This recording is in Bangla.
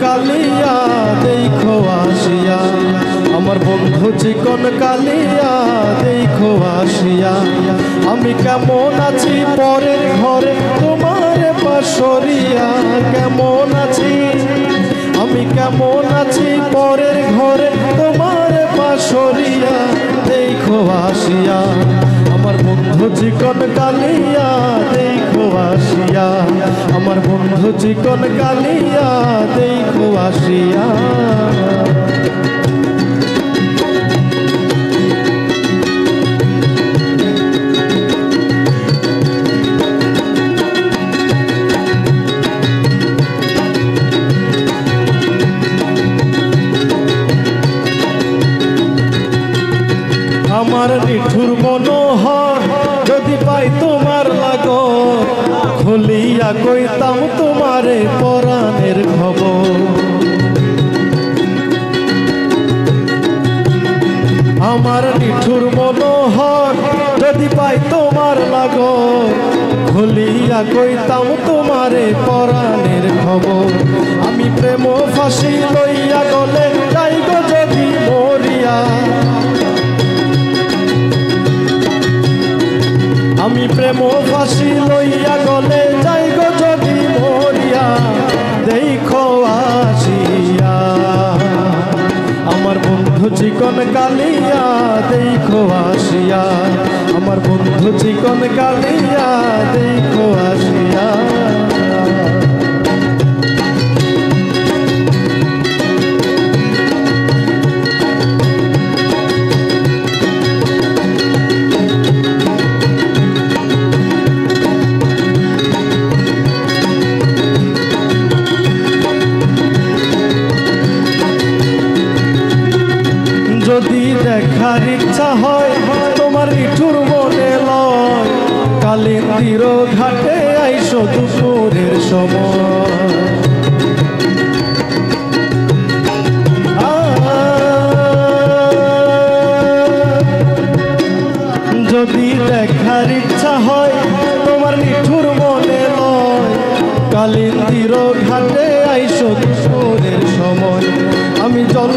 কালিয়া দেখো আসিয়া, আমার বন্ধু চিকন কালিয়া দেখো আসিয়া। আমি কেমন আছি পরের ঘরে তোমার পাশরিয়া, কেমন আছি আমি কেমন আছি পরের ঘরে তোমার পাশরিয়া দেখো আসিয়া। আমার বন্ধু চিকন কালিয়া দেখো আসিয়া, আমার বন্ধু চিকন কালিয়া দেখো আসিয়া। আমার নিঠুর মনোহর যদি পাই তোমার লাগো, খুলিয়া কইতাম তোমারে পরাণের খবর। আমার নিঠুর মনোহর যদি পাই তোমার লাগো, খুলিয়া কইতাম তোমারে পরাণের খবর। আমি প্রেম ফাঁসি লইয়া গলে যাই গো যদি মরিয়া, আমি প্রেম ফাঁসি লইয়া গলে যাই গো যদি মরিয়া দেখো আসিয়া। আমার বন্ধু চিকন কালিয়া দেখো আসিয়া, আমার বন্ধু চিকন কালিয়া দেখো আসিয়া। যদি দেখার ইচ্ছা হয় তোমার নিঠুর মনে লয়, কালিন্দির ঘাটে আইসো দুপুরের সময়। যদি দেখার ইচ্ছা হয় তোমার নিঠুর মনে লয়, কালিন্দির ঘাটে আইসো দুপুরের সময়। আমি জল